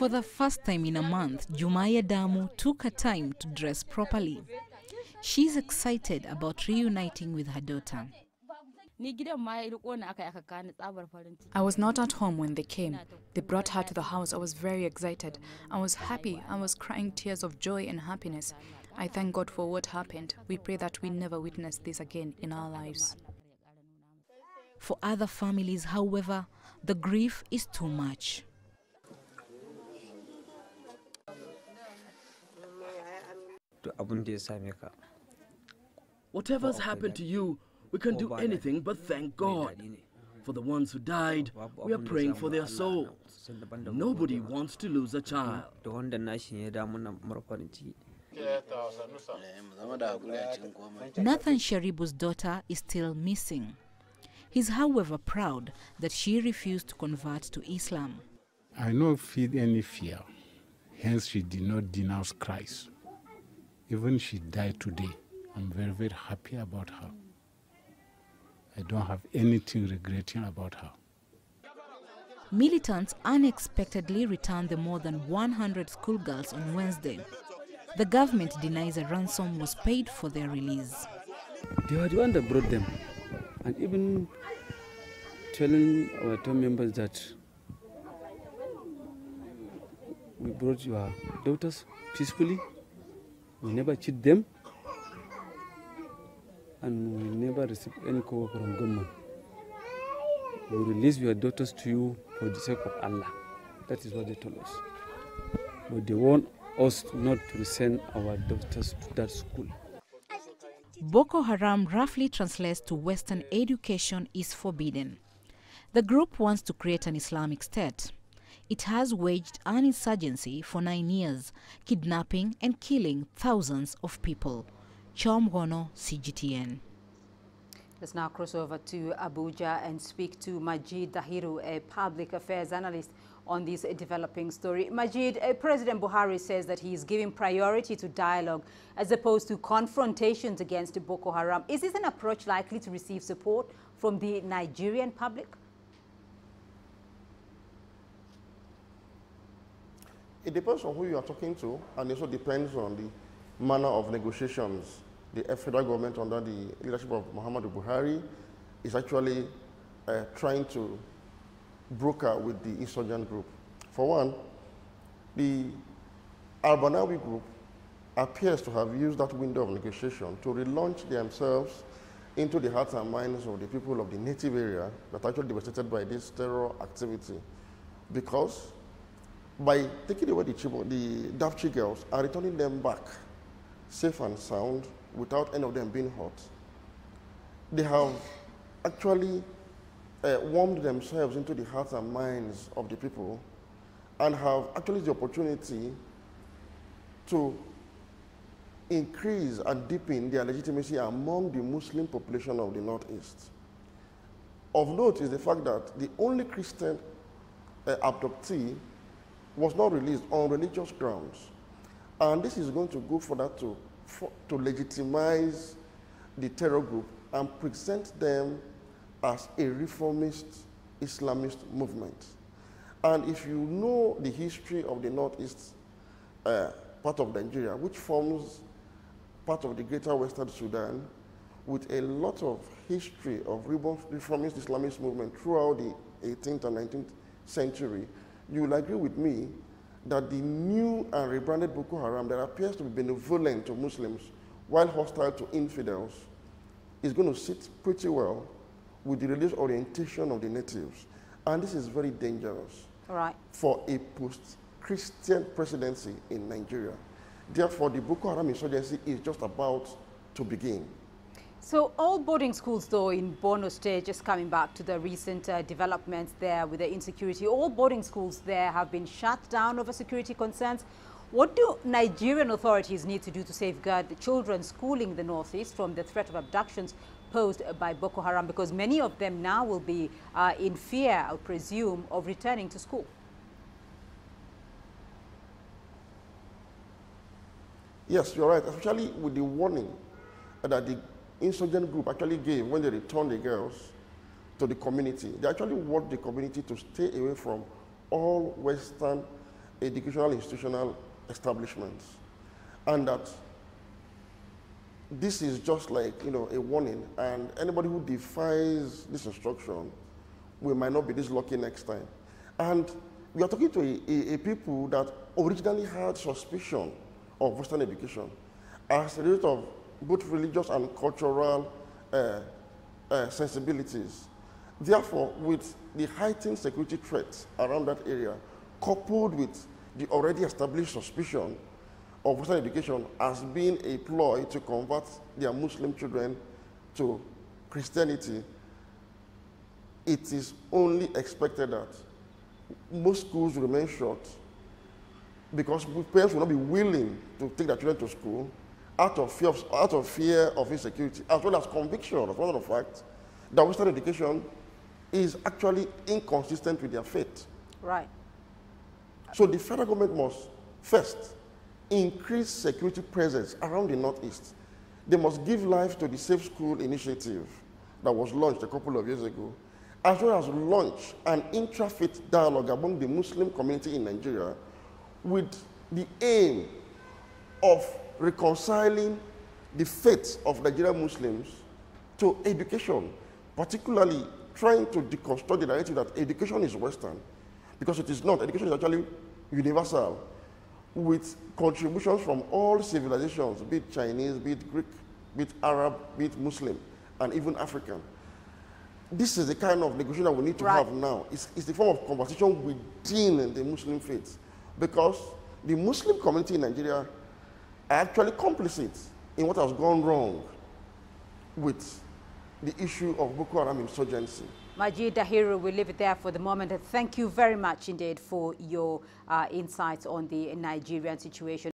For the first time in a month, Jumaya Damu took her time to dress properly. She's excited about reuniting with her daughter. I was not at home when they came. They brought her to the house. I was very excited. I was happy. I was crying tears of joy and happiness. I thank God for what happened. We pray that we never witness this again in our lives. For other families, however, the grief is too much. Whatever's happened to you, we can't do anything but thank God. For the ones who died, we are praying for their souls. Nobody wants to lose a child. Nathan Sharibu's daughter is still missing. He's, however, proud that she refused to convert to Islam. I don't feel any fear. Hence, she did not denounce Christ. Even she died today, I'm very, very happy about her. I don't have anything regretting about her. Militants unexpectedly returned the more than 100 schoolgirls on Wednesday. The government denies a ransom was paid for their release. They were the one that brought them, and even telling our team members that we brought your daughters peacefully, we never cheat them, and we never receive any call from government. We release your daughters to you for the sake of Allah. That is what they told us. But they want us not to send our daughters to that school. Boko Haram roughly translates to Western education is forbidden. The group wants to create an Islamic state. It has waged an insurgency for 9 years, kidnapping and killing thousands of people. Chomgono, CGTN. Let's now cross over to Abuja and speak to Majid Dahiru, a public affairs analyst, on this developing story. Majid, President Buhari says that he is giving priority to dialogue as opposed to confrontations against Boko Haram. Is this an approach likely to receive support from the Nigerian public? It depends on who you are talking to, and it also depends on the manner of negotiations. The federal government under the leadership of Muhammadu Buhari is actually trying to broker with the insurgent group. For one, the Albanawi group appears to have used that window of negotiation to relaunch themselves into the hearts and minds of the people of the native area that are actually devastated by this terror activity. Because by taking away the Dapchi girls and returning them back safe and sound without any of them being hurt, they have actually warmed themselves into the hearts and minds of the people and have actually the opportunity to increase and deepen their legitimacy among the Muslim population of the Northeast. Of note is the fact that the only Christian abductee was not released on religious grounds. And this is going to go further to legitimize the terror group and present them as a reformist Islamist movement. And if you know the history of the Northeast part of Nigeria, which forms part of the greater Western Sudan, with a lot of history of reformist Islamist movement throughout the 18th and 19th century, you will agree with me that the new and rebranded Boko Haram that appears to be benevolent to Muslims while hostile to infidels is going to sit pretty well with the religious orientation of the natives. And this is very dangerous for a post-Christian presidency in Nigeria. Therefore, the Boko Haram insurgency is just about to begin. So all boarding schools, though, in Borno State, just coming back to the recent developments there with the insecurity, all boarding schools there have been shut down over security concerns. What do Nigerian authorities need to do to safeguard the children schooling in the Northeast from the threat of abductions posed by Boko Haram? Because many of them now will be in fear, I presume, of returning to school. Yes, you're right, especially with the warning that the insurgent group actually gave when they returned the girls to the community. They actually warned the community to stay away from all Western educational institutional establishments, and that this is just like, you know, a warning, and anybody who defies this instruction, we might not be this lucky next time. And we are talking to a people that originally had suspicion of Western education as a result of both religious and cultural sensibilities. Therefore, with the heightened security threats around that area, coupled with the already established suspicion of Western education as being a ploy to convert their Muslim children to Christianity, it is only expected that most schools remain shut because parents will not be willing to take their children to school out of fear of insecurity, as well as conviction of one of the facts that Western education is actually inconsistent with their faith. Right. So the federal government must first increase security presence around the Northeast. They must give life to the Safe School initiative that was launched a couple of years ago, as well as launch an intra-faith dialogue among the Muslim community in Nigeria with the aim of reconciling the faith of Nigerian Muslims to education, particularly trying to deconstruct the narrative that education is Western, because it is not. Education is actually universal, with contributions from all civilizations, be it Chinese, be it Greek, be it Arab, be it Muslim, and even African. This is the kind of negotiation that we need to have now. It's the form of conversation within the Muslim faith, because the Muslim community in Nigeria are actually complicit in what has gone wrong with the issue of Boko Haram insurgency. Majid Dahiru, we'll leave it there for the moment. And thank you very much indeed for your insights on the Nigerian situation.